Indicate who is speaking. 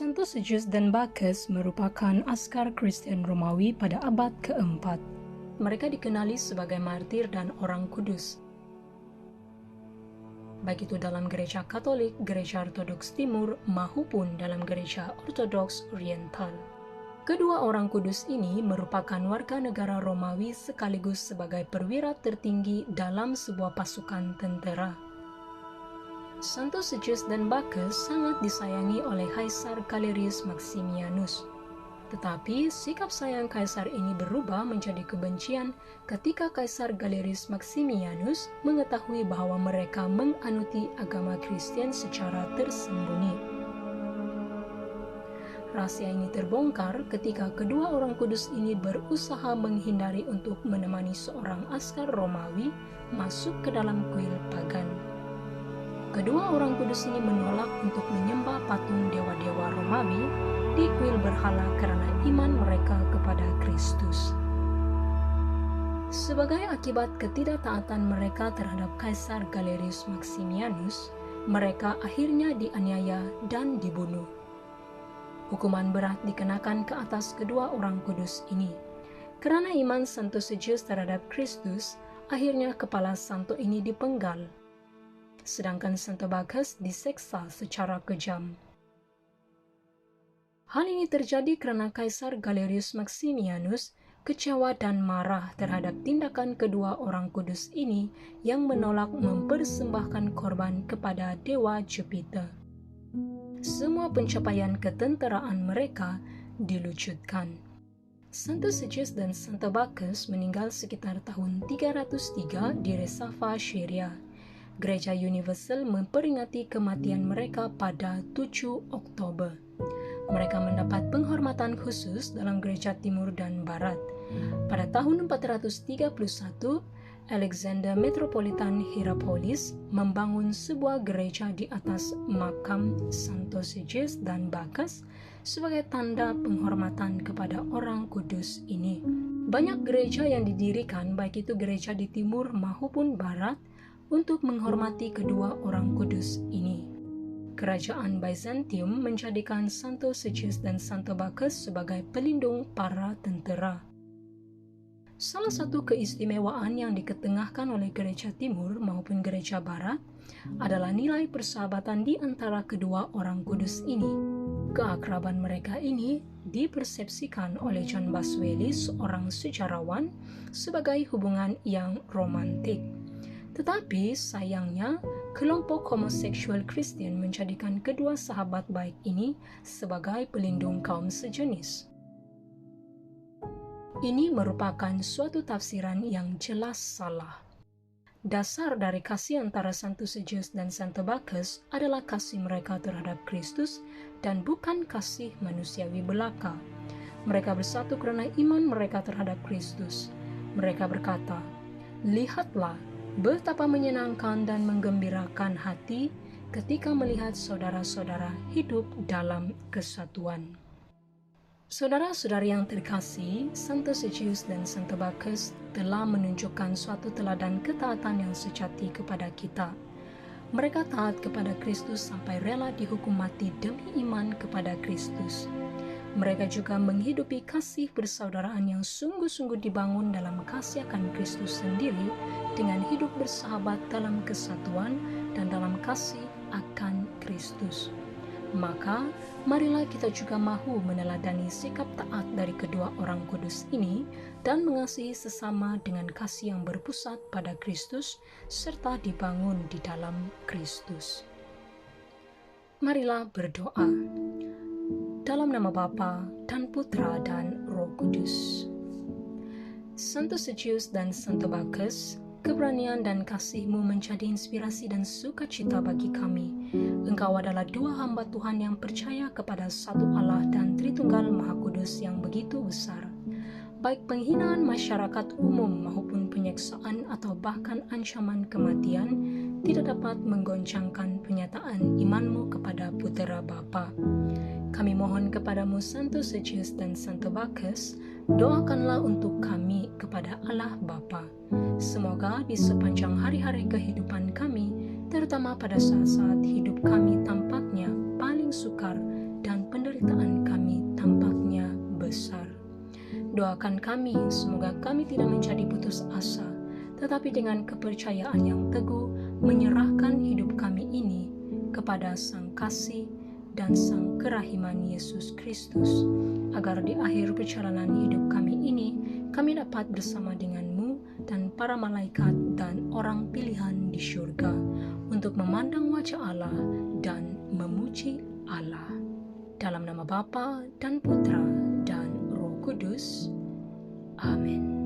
Speaker 1: Santo Sejus dan Bacchus merupakan askar Kristen Romawi pada abad keempat. Mereka dikenali sebagai martir dan orang kudus, baik itu dalam gereja Katolik, gereja Ortodoks Timur, maupun dalam gereja Ortodoks Oriental. Kedua orang kudus ini merupakan warga negara Romawi sekaligus sebagai perwira tertinggi dalam sebuah pasukan tentara. Santo Sejus dan Bacchus sangat disayangi oleh Kaisar Galerius Maximianus. Tetapi sikap sayang kaisar ini berubah menjadi kebencian ketika Kaisar Galerius Maximianus mengetahui bahwa mereka menganuti agama Kristen secara tersembunyi. Rahasia ini terbongkar ketika kedua orang kudus ini berusaha menghindari untuk menemani seorang askar Romawi masuk ke dalam kuil pagan. Kedua orang kudus ini menolak untuk menyembah patung dewa-dewa Romawi di kuil berhala karena iman mereka kepada Kristus. Sebagai akibat ketidaktaatan mereka terhadap Kaisar Galerius Maximianus, mereka akhirnya dianiaya dan dibunuh. Hukuman berat dikenakan ke atas kedua orang kudus ini. Karena iman Santo Sejus terhadap Kristus, akhirnya kepala santo ini dipenggal. Sedangkan Santo Bacchus diseksa secara kejam. Hal ini terjadi karena Kaisar Galerius Maximianus kecewa dan marah terhadap tindakan kedua orang kudus ini yang menolak mempersembahkan korban kepada dewa Jupiter. Semua pencapaian ketenteraan mereka dilucutkan. Santo Sejus dan Santo Bacchus meninggal sekitar tahun 303 di Resava, Syria. Gereja Universal memperingati kematian mereka pada 7 Oktober. Mereka mendapat penghormatan khusus dalam gereja Timur dan Barat. Pada tahun 431, Alexander Metropolitan Hierapolis membangun sebuah gereja di atas makam Santo Sejus dan Bacchus sebagai tanda penghormatan kepada orang kudus ini. Banyak gereja yang didirikan, baik itu gereja di Timur maupun Barat, untuk menghormati kedua orang kudus ini. Kerajaan Byzantium menjadikan Santo Sejus dan Santo Bacchus sebagai pelindung para tentara. Salah satu keistimewaan yang diketengahkan oleh gereja Timur maupun gereja Barat adalah nilai persahabatan di antara kedua orang kudus ini. Keakraban mereka ini dipersepsikan oleh John Boswelly, seorang sejarawan, sebagai hubungan yang romantik. Tetapi sayangnya, kelompok homoseksual Kristen menjadikan kedua sahabat baik ini sebagai pelindung kaum sejenis. Ini merupakan suatu tafsiran yang jelas salah. Dasar dari kasih antara Santo Sejus dan Santo Bacchus adalah kasih mereka terhadap Kristus dan bukan kasih manusiawi belaka. Mereka bersatu karena iman mereka terhadap Kristus. Mereka berkata, "Lihatlah, betapa menyenangkan dan menggembirakan hati ketika melihat saudara-saudara hidup dalam kesatuan." Saudara-saudari yang terkasih, Santo Sejus dan Santo Bacchus telah menunjukkan suatu teladan ketaatan yang sejati kepada kita. Mereka taat kepada Kristus sampai rela dihukum mati demi iman kepada Kristus. Mereka juga menghidupi kasih persaudaraan yang sungguh-sungguh dibangun dalam kasih akan Kristus sendiri dengan hidup bersahabat dalam kesatuan dan dalam kasih akan Kristus. Maka, marilah kita juga mahu meneladani sikap taat dari kedua orang kudus ini dan mengasihi sesama dengan kasih yang berpusat pada Kristus serta dibangun di dalam Kristus. Marilah berdoa. Dalam nama Bapa dan Putra dan Roh Kudus. Santo Sejus dan Santo Bacchus, keberanian dan kasih-Mu menjadi inspirasi dan sukacita bagi kami. Engkau adalah dua hamba Tuhan yang percaya kepada satu Allah dan Tritunggal Maha Kudus yang begitu besar. Baik penghinaan masyarakat umum maupun penyiksaan atau bahkan ancaman kematian tidak dapat menggoncangkan penyataan iman-Mu kepada Putera Bapa. Kami mohon kepadamu Santo Sejus dan Santo Bacchus, doakanlah untuk kami kepada Allah Bapa. Semoga di sepanjang hari-hari kehidupan kami, terutama pada saat-saat hidup kami tampaknya paling sukar dan penderitaan Doakan kami, semoga kami tidak menjadi putus asa, tetapi dengan kepercayaan yang teguh menyerahkan hidup kami ini kepada Sang Kasih dan Sang Kerahiman Yesus Kristus, agar di akhir perjalanan hidup kami ini, kami dapat bersama dengan-Mu dan para malaikat dan orang pilihan di surga untuk memandang wajah Allah dan memuji Allah. Dalam nama Bapa dan Putra dan Roh Kudus. Amin.